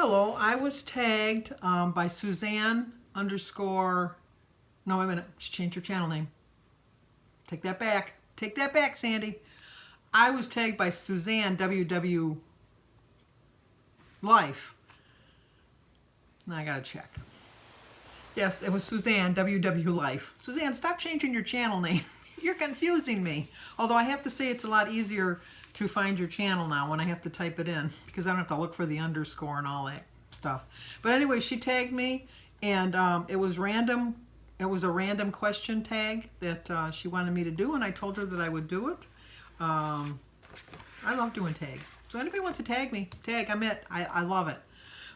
hello. I was tagged by Suzanne underscore, no, wait a minute, she changed her channel name. Take that back. Take that back, Sandy. I was tagged by Suzanne WW Life. Now I gotta check. Yes, it was Suzanne WW Life. Suzanne, stop changing your channel name. You're confusing me. Although I have to say it's a lot easier to find your channel now when I have to type it in, because I don't have to look for the underscore and all that stuff. But anyway, she tagged me, and it was random. It was a random question tag that she wanted me to do, and I told her that I would do it. I love doing tags. So anybody wants to tag me, tag, I'm it. I love it.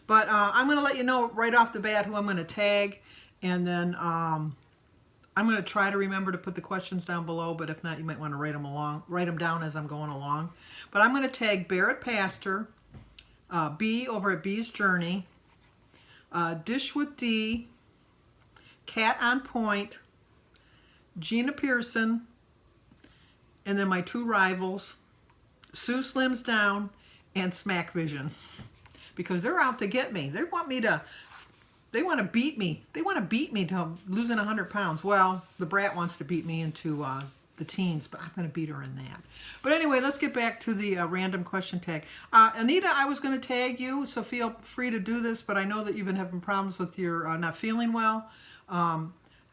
But I'm going to let you know right off the bat who I'm going to tag, and then I'm going to try to remember to put the questions down below, but if not, you might want to write them down as I'm going along. But I'm going to tag Barrett Pastor, B over at B's Journey, Dish with D, Cat on Point, Gina Pearson, and then my two rivals, Sue Slims Down and Smack Vision, because they're out to get me. They want to beat me. They want to beat me to losing 100 pounds. Well, the brat wants to beat me into the teens, but I'm going to beat her in that. But anyway, let's get back to the random question tag. Anita, I was going to tag you, so feel free to do this, but I know that you've been having problems with your not feeling well.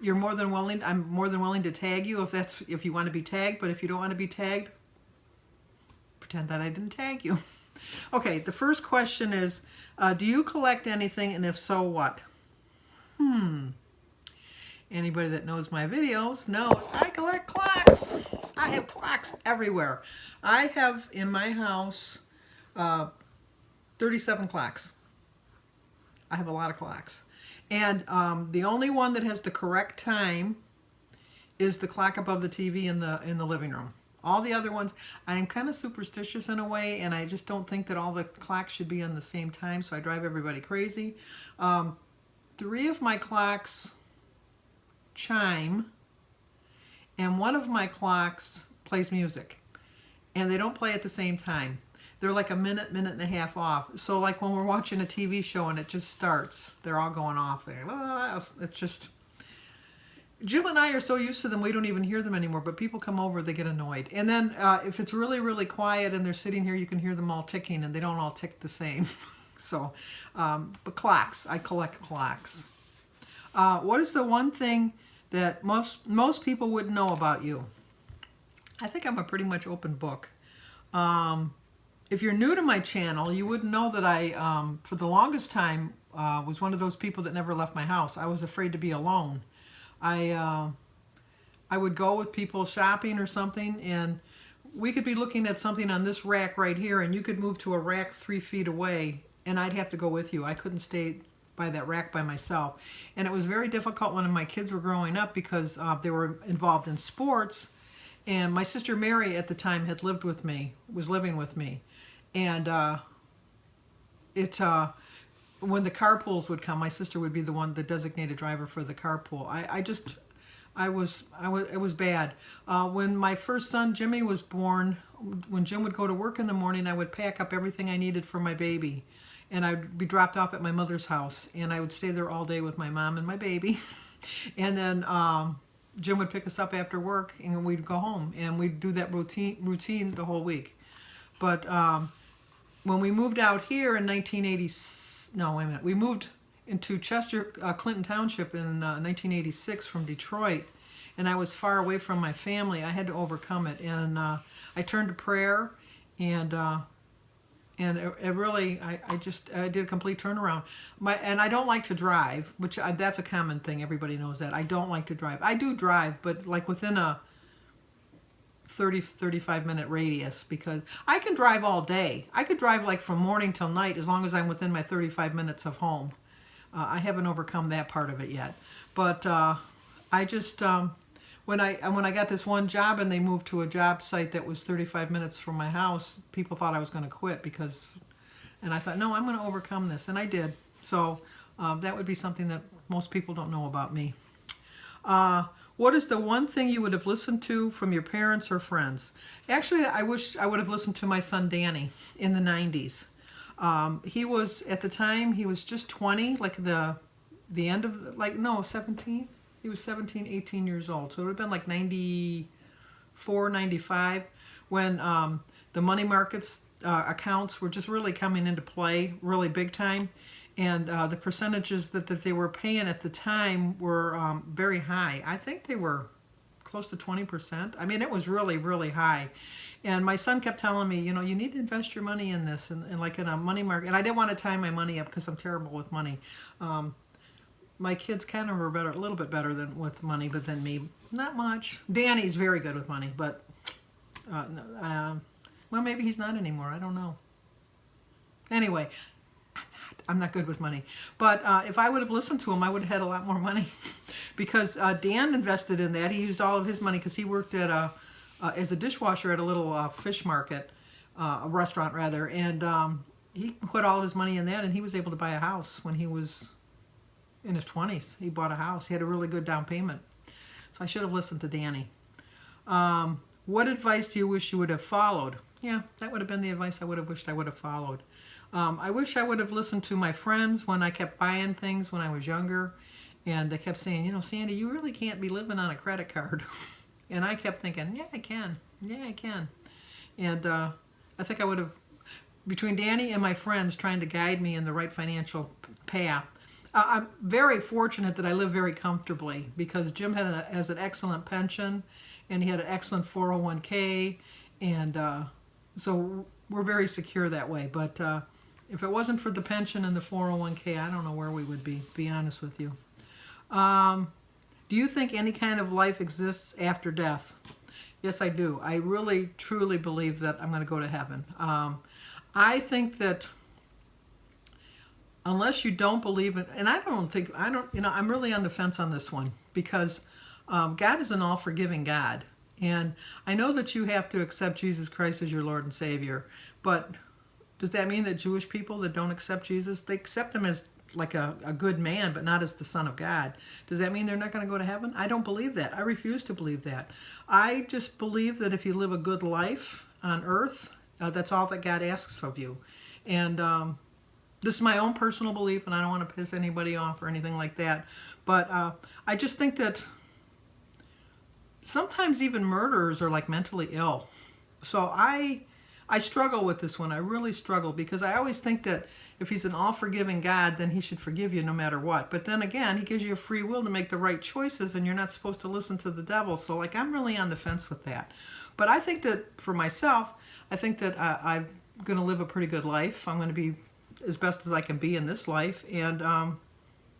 You're more than willing. I'm more than willing to tag you if you want to be tagged, but if you don't want to be tagged, pretend that I didn't tag you. Okay, the first question is, do you collect anything, and if so, what? Anybody that knows my videos knows I collect clocks. I have clocks everywhere. I have in my house 37 clocks. I have a lot of clocks. And the only one that has the correct time is the clock above the TV in the living room. All the other ones, I'm kind of superstitious in a way, and I just don't think that all the clocks should be on the same time, so I drive everybody crazy. 3 of my clocks chime, and 1 of my clocks plays music, and they don't play at the same time. They're like a minute and a half off. So like when we're watching a TV show and it just starts, they're all going off there. It's just, Jim and I are so used to them, we don't even hear them anymore, but people come over, they get annoyed. And then if it's really, really quiet and they're sitting here, you can hear them all ticking, and they don't all tick the same. So, but clocks, I collect clocks. What is the one thing that most people wouldn't know about you? I think I'm a pretty much open book. If you're new to my channel, you wouldn't know that I, for the longest time, was one of those people that never left my house. I was afraid to be alone. I would go with people shopping or something, and we could be looking at something on this rack right here, and you could move to a rack 3 feet away, and I'd have to go with you. I couldn't stay by that rack by myself. And it was very difficult when my kids were growing up, because they were involved in sports, and my sister Mary at the time was living with me. And when the carpools would come, my sister would be the designated driver for the carpool. It was bad. When my first son, Jimmy, was born, when Jim would go to work in the morning, I would pack up everything I needed for my baby. And I'd be dropped off at my mother's house. And I would stay there all day with my mom and my baby. And then Jim would pick us up after work, and we'd go home. And we'd do that routine the whole week. But when we moved out here in 1980, no, wait a minute. We moved into Clinton Township in 1986 from Detroit, and I was far away from my family. I had to overcome it, and I turned to prayer, and it really, I did a complete turnaround. And I don't like to drive, which that's a common thing. Everybody knows that. I don't like to drive. I do drive, but like within a 35 minute radius, because I can drive all day. I could drive like from morning till night as long as I'm within my 35 minutes of home. I haven't overcome that part of it yet. But I just, when I got this one job and they moved to a job site that was 35 minutes from my house, people thought I was going to quit and I thought, no, I'm going to overcome this, and I did. So that would be something that most people don't know about me. What is the one thing you would have listened to from your parents or friends? Actually, I wish I would have listened to my son Danny in the 90s. He was, at the time, he was just 20, like the end of, like, no, 17. He was 17, 18 years old. So it would have been like 94, 95 when the money markets accounts were just really coming into play, really big time. And the percentages that they were paying at the time were very high. I think they were close to 20%. I mean, it was really, really high. And my son kept telling me, you know, you need to invest your money in this and like in a money market. And I didn't want to tie my money up because I'm terrible with money. My kids kind of are better, a little bit better than with money, but than me, not much. Danny's very good with money, but well, maybe he's not anymore. I don't know. Anyway, I'm not good with money. But if I would have listened to him, I would have had a lot more money because Dan invested in that. He used all of his money because he worked at as a dishwasher at a little fish market, a restaurant rather, and he put all of his money in that, and he was able to buy a house when he was in his 20s. He bought a house. He had a really good down payment. So I should have listened to Danny. What advice do you wish you would have followed? Yeah, that would have been the advice I would have wished I would have followed. I wish I would have listened to my friends when I kept buying things when I was younger. And they kept saying, you know, Sandy, you really can't be living on a credit card. And I kept thinking, yeah, I can. Yeah, I can. And I think I would have, between Danny and my friends trying to guide me in the right financial path, I'm very fortunate that I live very comfortably because Jim has an excellent pension and he had an excellent 401k. And so we're very secure that way. But if it wasn't for the pension and the 401k, I don't know where we would be honest with you. Do you think any kind of life exists after death? Yes, I do. I really, truly believe that I'm going to go to heaven. I think that unless you don't believe it, and I'm really on the fence on this one because God is an all-forgiving God. And I know that you have to accept Jesus Christ as your Lord and Savior, but does that mean that Jewish people that don't accept Jesus, they accept him as like a good man, but not as the Son of God? Does that mean they're not going to go to heaven? I don't believe that. I refuse to believe that. I just believe that if you live a good life on earth, that's all that God asks of you. And this is my own personal belief, and I don't want to piss anybody off or anything like that. But I just think that sometimes even murderers are like mentally ill. So I struggle with this one. I really struggle because I always think that if he's an all-forgiving God, then he should forgive you no matter what. But then again, he gives you a free will to make the right choices, and you're not supposed to listen to the devil. So like I'm really on the fence with that. But I think that for myself, I think that I'm going to live a pretty good life. I'm going to be as best as I can be in this life. And I'm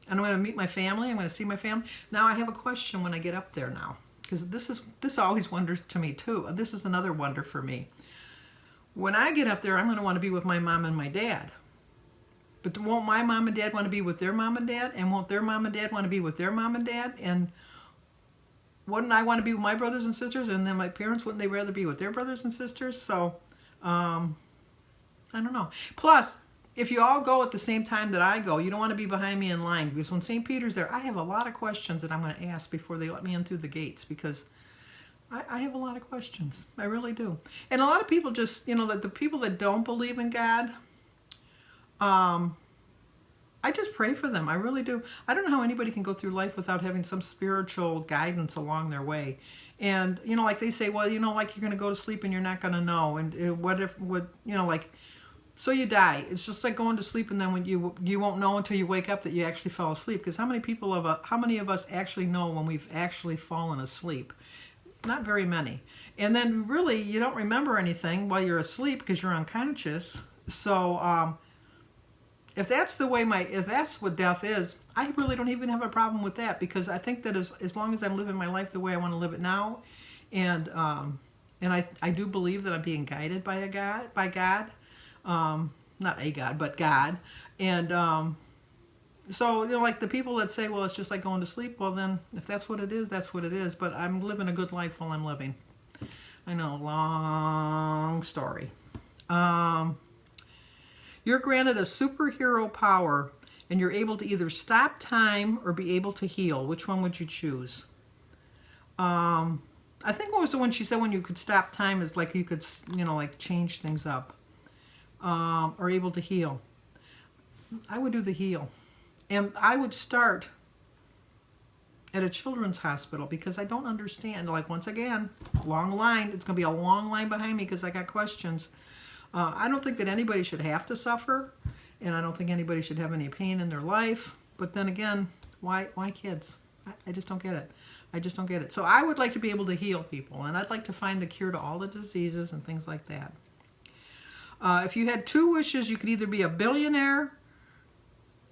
going to meet my family. I'm going to see my family. Now I have a question when I get up there now. Because this always wonders to me too. This is another wonder for me. When I get up there, I'm going to want to be with my mom and my dad. But won't my mom and dad want to be with their mom and dad? And won't their mom and dad want to be with their mom and dad? And wouldn't I want to be with my brothers and sisters? And then my parents, wouldn't they rather be with their brothers and sisters? So, I don't know. Plus, if you all go at the same time that I go, you don't want to be behind me in line. Because when St. Peter's there, I have a lot of questions that I'm going to ask before they let me in through the gates. Because I have a lot of questions. I really do. And a lot of people just, you know, that the people that don't believe in God, I just pray for them. I really do. I don't know how anybody can go through life without having some spiritual guidance along their way. And, you know, like they say, well, you know, like you're going to go to sleep and you're not going to know. And what if, you know, like, so you die. It's just like going to sleep and then when you won't know until you wake up that you actually fell asleep. Because how many of us actually know when we've actually fallen asleep? Not very many. And then really you don't remember anything while you're asleep because you're unconscious. So, if that's what death is, I really don't even have a problem with that because I think that as long as I'm living my life the way I want to live it now, and I do believe that I'm being guided by God, not a God, but God, and so you know, like the people that say, well, it's just like going to sleep. Well, then if that's what it is, that's what it is. But I'm living a good life while I'm living. I know, long story. You're granted a superhero power, and you're able to either stop time or be able to heal. Which one would you choose? I think what was the one she said when you could stop time is like you could, you know, like change things up. or able to heal. I would do the heal. And I would start at a children's hospital because I don't understand. Like, once again, long line. It's going to be a long line behind me because I got questions. I don't think that anybody should have to suffer, and I don't think anybody should have any pain in their life. But then again, why kids? I just don't get it. I just don't get it. So I would like to be able to heal people, and I'd like to find the cure to all the diseases and things like that. If you had 2 wishes, you could either be a billionaire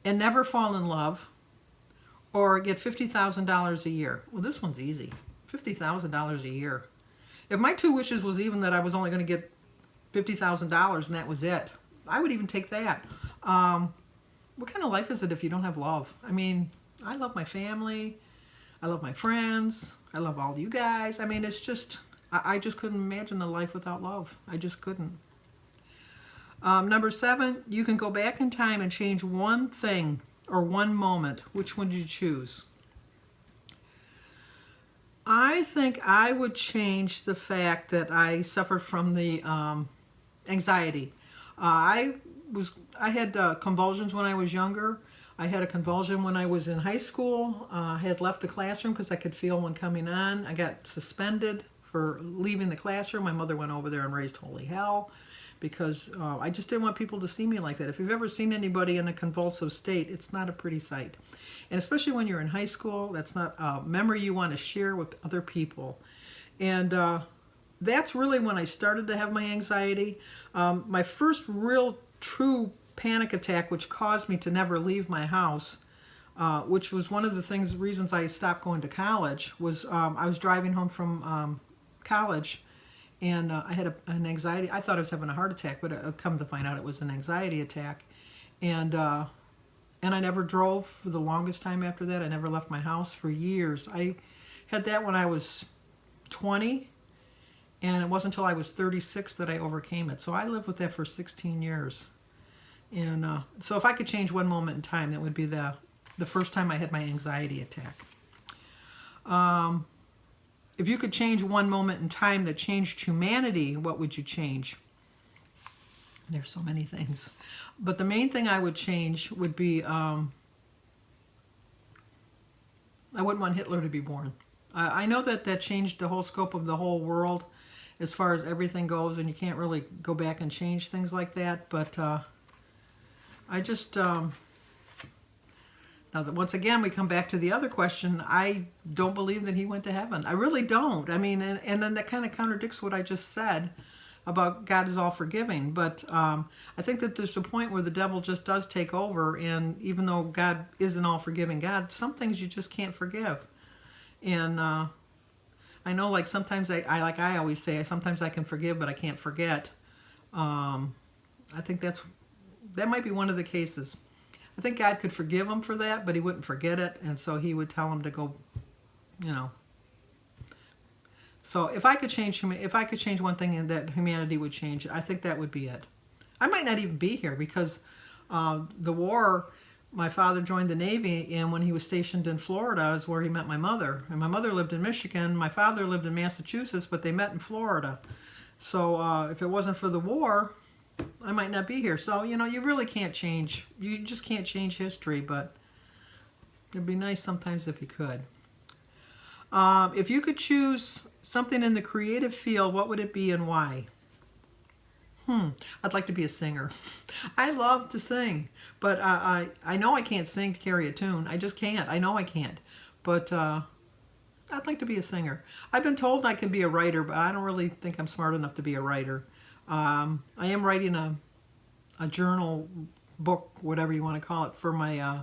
and never fall in love, or get $50,000 a year. Well, this one's easy. $50,000 a year. If my 2 wishes was even that I was only going to get $50,000 and that was it, I would even take that. What kind of life is it if you don't have love? I mean, I love my family. I love my friends. I love all you guys. I mean, it's just, I just couldn't imagine a life without love. I just couldn't. Number 7, you can go back in time and change one thing or one moment. Which one did you choose? I think I would change the fact that I suffered from the anxiety. I had convulsions when I was younger. I had a convulsion when I was in high school. I had left the classroom because I could feel one coming on. I got suspended for leaving the classroom. My mother went over there and raised holy hell because I just didn't want people to see me like that. If you've ever seen anybody in a convulsive state, it's not a pretty sight. And especially when you're in high school, that's not a memory you want to share with other people. And that's really when I started to have my anxiety. My first real true panic attack, which caused me to never leave my house, which was one of the reasons I stopped going to college, was I was driving home from college, and I had an anxiety. I thought I was having a heart attack, but I come to find out it was an anxiety attack. And I never drove for the longest time after that. I never left my house for years. I had that when I was 20, and it wasn't until I was 36 that I overcame it. So I lived with that for 16 years. And so if I could change one moment in time, that would be the first time I had my anxiety attack. If you could change one moment in time that changed humanity, what would you change? There's so many things. But the main thing I would change would be, I wouldn't want Hitler to be born. I know that changed the whole scope of the whole world as far as everything goes, and you can't really go back and change things like that, but I just, now that once again we come back to the other question, I don't believe that he went to heaven. I really don't. I mean, and then that kind of contradicts what I just said about God is all forgiving. But I think that there's a point where the devil just does take over, and even though God is an all forgiving God, some things you just can't forgive. And I know, like, sometimes I always say, sometimes I can forgive, but I can't forget. I think that might be one of the cases. I think God could forgive him for that, but he wouldn't forget it, and so he would tell him to go, you know. So if I could change one thing that humanity would change, I think that would be it. I might not even be here because the war, my father joined the Navy, and when he was stationed in Florida is where he met my mother. And my mother lived in Michigan. My father lived in Massachusetts, but they met in Florida. So if it wasn't for the war, I might not be here. So, you know, you really can't change. You just can't change history, but it'd be nice sometimes if you could. If you could choose something in the creative field, what would it be and why? I'd like to be a singer. I love to sing, but I know I can't sing to carry a tune. I just can't. I know I can't. But I'd like to be a singer. I've been told I can be a writer, but I don't really think I'm smart enough to be a writer. I am writing a journal book, whatever you want to call it, for my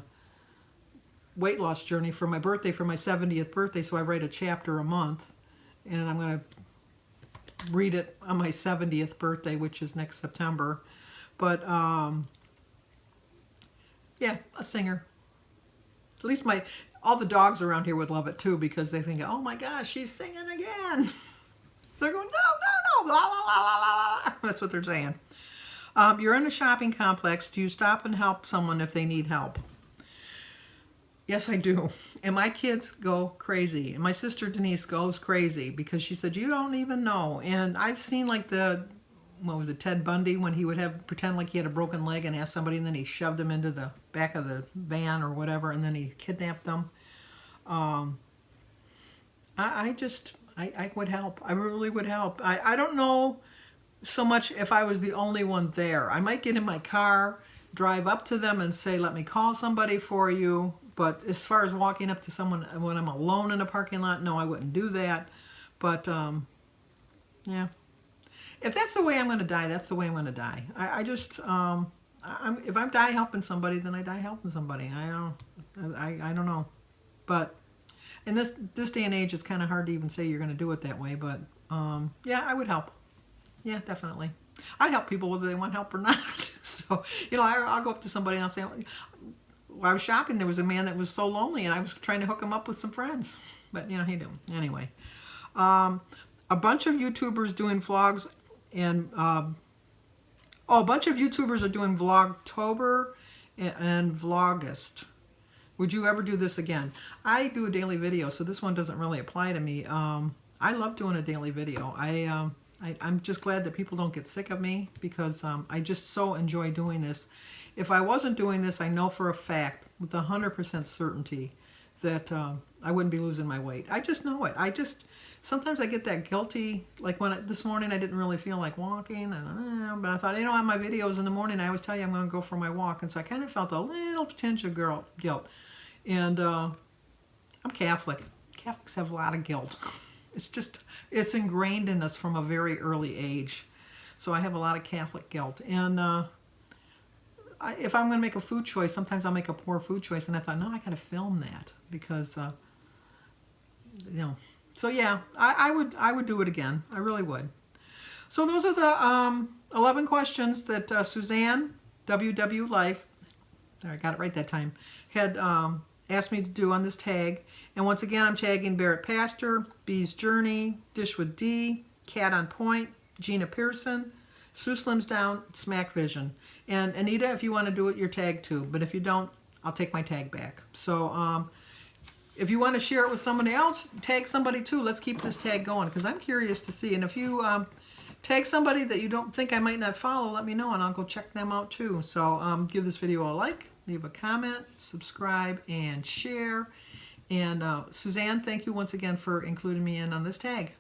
weight loss journey for my birthday, for my 70th birthday. So I write a chapter a month, and I'm going to read it on my 70th birthday, which is next September. But yeah, a singer. At least all the dogs around here would love it too, because they think, oh my gosh, she's singing again. They're going, no, blah, blah, blah, blah, blah. That's what they're saying. You're in a shopping complex. Do you stop and help someone if they need help? Yes, I do. And my kids go crazy. And my sister Denise goes crazy because she said, you don't even know. And I've seen like the what was it, Ted Bundy, when he would have pretend like he had a broken leg and ask somebody, and then he shoved him into the back of the van or whatever, and then he kidnapped them. I would help. I really would help. I don't know so much if I was the only one there. I might get in my car, drive up to them and say, let me call somebody for you. But as far as walking up to someone when I'm alone in a parking lot, no, I wouldn't do that. But, yeah. If that's the way I'm going to die, that's the way I'm going to die. I just, if I die helping somebody, then I die helping somebody. I don't know. But in this day and age, it's kind of hard to even say you're going to do it that way. But, yeah, I would help. Yeah, definitely. I help people whether they want help or not. So, I'll go up to somebody and I'll say, while I was shopping, there was a man that was so lonely, and I was trying to hook him up with some friends. But, he didn't. Anyway. A bunch of YouTubers doing vlogs, and a bunch of YouTubers are doing vlogtober and vloggust. Would you ever do this again? I do a daily video, so this one doesn't really apply to me. I love doing a daily video. I'm just glad that people don't get sick of me, because I just so enjoy doing this. If I wasn't doing this, I know for a fact, with 100% certainty, that I wouldn't be losing my weight. I just know it. Sometimes I get that guilty, like this morning I didn't really feel like walking, but I thought, on my videos in the morning, I always tell you I'm going to go for my walk, and so I kind of felt a little tinge of guilt. And I'm Catholic. Catholics have a lot of guilt. It's ingrained in us from a very early age. So I have a lot of Catholic guilt. And if I'm going to make a food choice, sometimes I'll make a poor food choice, and I thought, no, I got to film that, because, So yeah, I would do it again. I really would. So those are the 11 questions that Suzanne, WW Life, I got it right that time, had asked me to do on this tag. And once again, I'm tagging Barrett Pastor, Bee's Journey, Dish with D, Cat on Point, Gina Pearson, Sue Slims Down, Smack Vision. And Anita, if you want to do it, your tag too. But if you don't, I'll take my tag back. So if you want to share it with somebody else, tag somebody too. Let's keep this tag going, because I'm curious to see. And if you tag somebody that you don't think I might not follow, let me know, and I'll go check them out too. So give this video a like, leave a comment, subscribe, and share. And Suzanne, thank you once again for including me in on this tag.